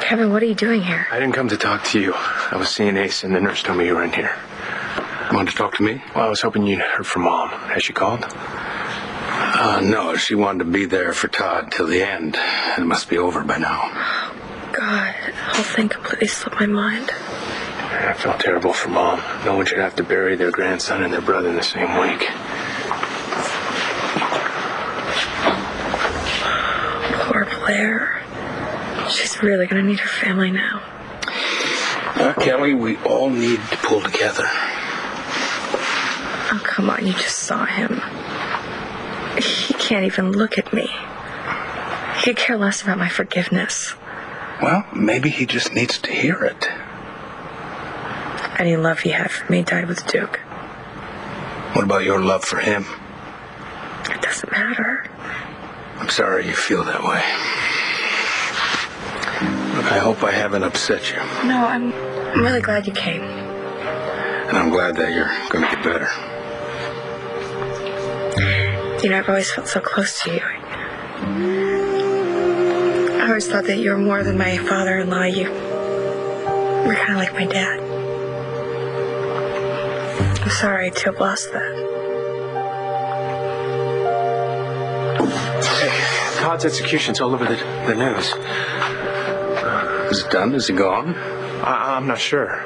Kevin, what are you doing here? I didn't come to talk to you. I was seeing Ace, and the nurse told me you were in here. You wanted to talk to me? Well, I was hoping you'd heard from Mom. Has she called? No, she wanted to be there for Todd till the end. It must be over by now. God, the whole thing completely slipped my mind. I felt terrible for Mom. No one should have to bury their grandson and their brother in the same week. Poor Blair. She's really gonna need her family now. Kelly, we all need to pull together. Oh, come on, you just saw him. He can't even look at me. He could care less about my forgiveness. Well, maybe he just needs to hear it. Any love he had for me died with Duke. What about your love for him? It doesn't matter. I'm sorry you feel that way. Look, I hope I haven't upset you. No, I'm really glad you came. And I'm glad that you're going to get better. You know, I've always felt so close to you. I always thought that you were more than my father-in-law. You were kind of like my dad. I'm sorry to have lost that. Hey, Todd's execution's all over the news. Is it done? Is he gone? I'm not sure.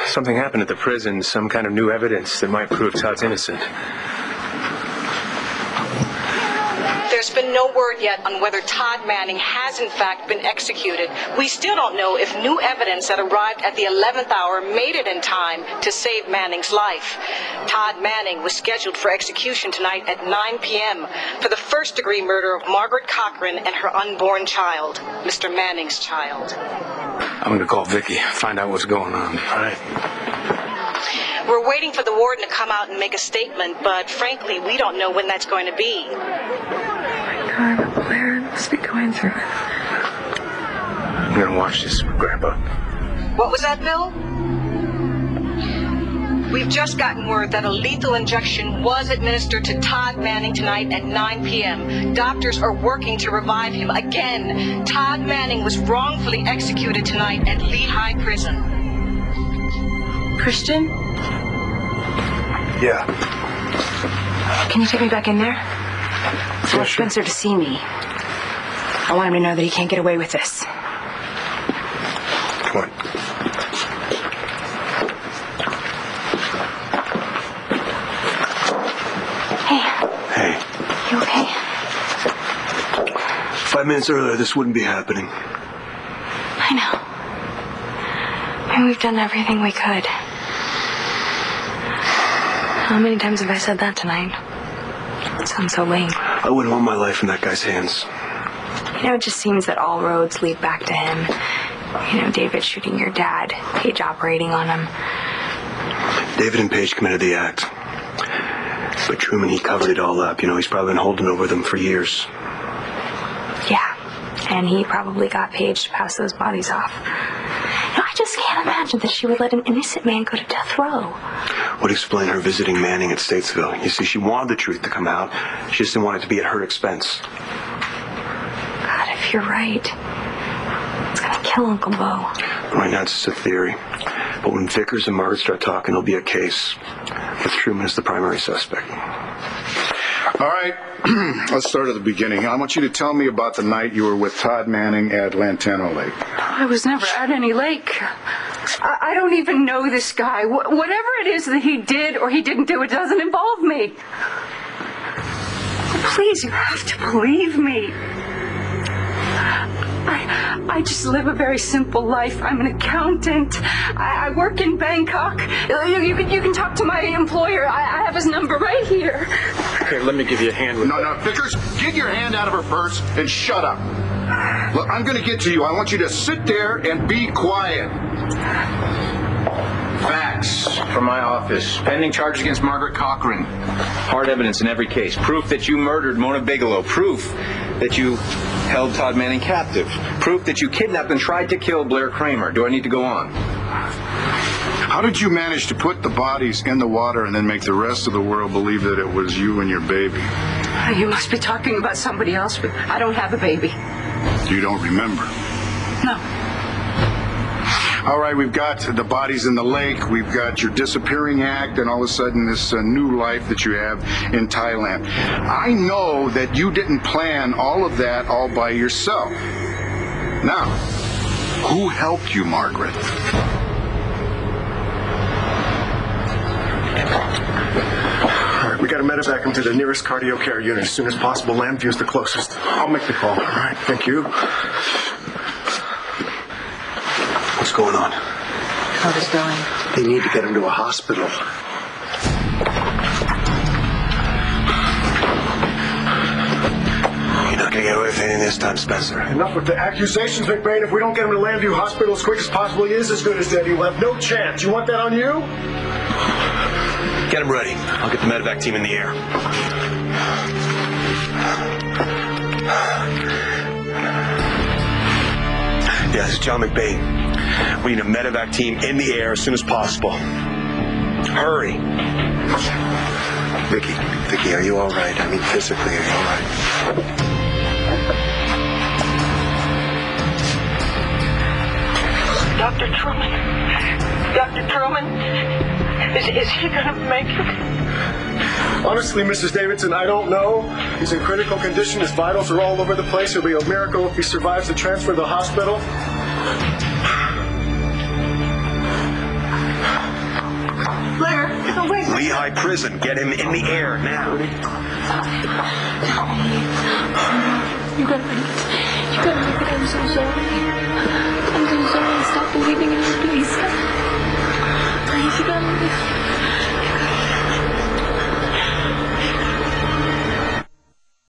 Something happened at the prison, some kind of new evidence that might prove Todd's innocent. There's been no word yet on whether Todd Manning has in fact been executed. We still don't know if new evidence that arrived at the 11th hour made it in time to save Manning's life. Todd Manning was scheduled for execution tonight at 9 p.m. for the first-degree murder of Margaret Cochran and her unborn child, Mr. Manning's child. I'm going to call Vicky, find out what's going on. All right. We're waiting for the warden to come out and make a statement, but frankly, we don't know when that's going to be. God, Blair must be going through it. I'm going to watch this with Grandpa. What was that, Bill? We've just gotten word that a lethal injection was administered to Todd Manning tonight at 9 p.m. Doctors are working to revive him again. Todd Manning was wrongfully executed tonight at Lehigh Prison. Christian? Yeah. Can you take me back in there? I want Spencer to see me. I want him to know that he can't get away with this. Come on. Hey. Hey. You okay? 5 minutes earlier, this wouldn't be happening. I know. And we've done everything we could. How many times have I said that tonight? It sounds so lame. I wouldn't want my life in that guy's hands. You know, it just seems that all roads lead back to him. You know, David shooting your dad, Paige operating on him. David and Paige committed the act. But Truman, he covered it all up. You know, he's probably been holding over them for years. Yeah, and he probably got Paige to pass those bodies off. You know, I just can't imagine that she would let an innocent man go to death row. Would explain her visiting Manning at Statesville. You see, she wanted the truth to come out. She just didn't want it to be at her expense. God, if you're right, it's gonna kill Uncle Bo. Right now, it's just a theory. But when Vickers and Margaret start talking, it'll be a case with Truman as the primary suspect. All right, let's start at the beginning. I want you to tell me about the night you were with Todd Manning at Lantano Lake. I was never at any lake. I don't even know this guy. Whatever it is that he did or he didn't do, it doesn't involve me. Please, you have to believe me. I just live a very simple life. I'm an accountant. I work in Bangkok. You can talk to my employer. I have his number right here. Okay, let me give you a hand with No, Vickers, get your hand out of her purse and shut up. Look, I'm going to get to you. I want you to sit there and be quiet. Facts from my office. Pending charges against Margaret Cochran. Hard evidence in every case. Proof that you murdered Mona Bigelow. Proof that you held Todd Manning captive. Proof that you kidnapped and tried to kill Blair Kramer. Do I need to go on? How did you manage to put the bodies in the water and then make the rest of the world believe that it was you and your baby? You must be talking about somebody else, but I don't have a baby. You don't remember? No. All right, we've got the bodies in the lake, we've got your disappearing act, and all of a sudden this new life that you have in Thailand. I know that you didn't plan all of that all by yourself. Now, who helped you, Margaret? All right, we got to medevac him to the nearest cardio care unit as soon as possible. Landview's the closest. I'll make the call. All right, thank you. What's going on? How is going? They need to get him to a hospital. You're not going to get away with anything this time, Spencer. Enough with the accusations, McBain. If we don't get him to Landview Hospital as quick as possible, he is as good as dead. He'll have no chance. You want that on you? Get him ready. I'll get the medevac team in the air. Yeah, this is John McBain. We need a medevac team in the air as soon as possible. Hurry. Vicky, are you all right? I mean, physically, are you all right? Dr. Truman? Dr. Truman? Is he gonna make it? Honestly, Mrs. Davidson, I don't know. He's in critical condition. His vitals are all over the place. It'll be a miracle if he survives the transfer to the hospital. Blair, wait. Lehigh Prison. Get him in the air now. You gotta make it. You gotta make it. I'm so sorry. I'm so sorry. Stop believing in me, please. Please, you gotta make it.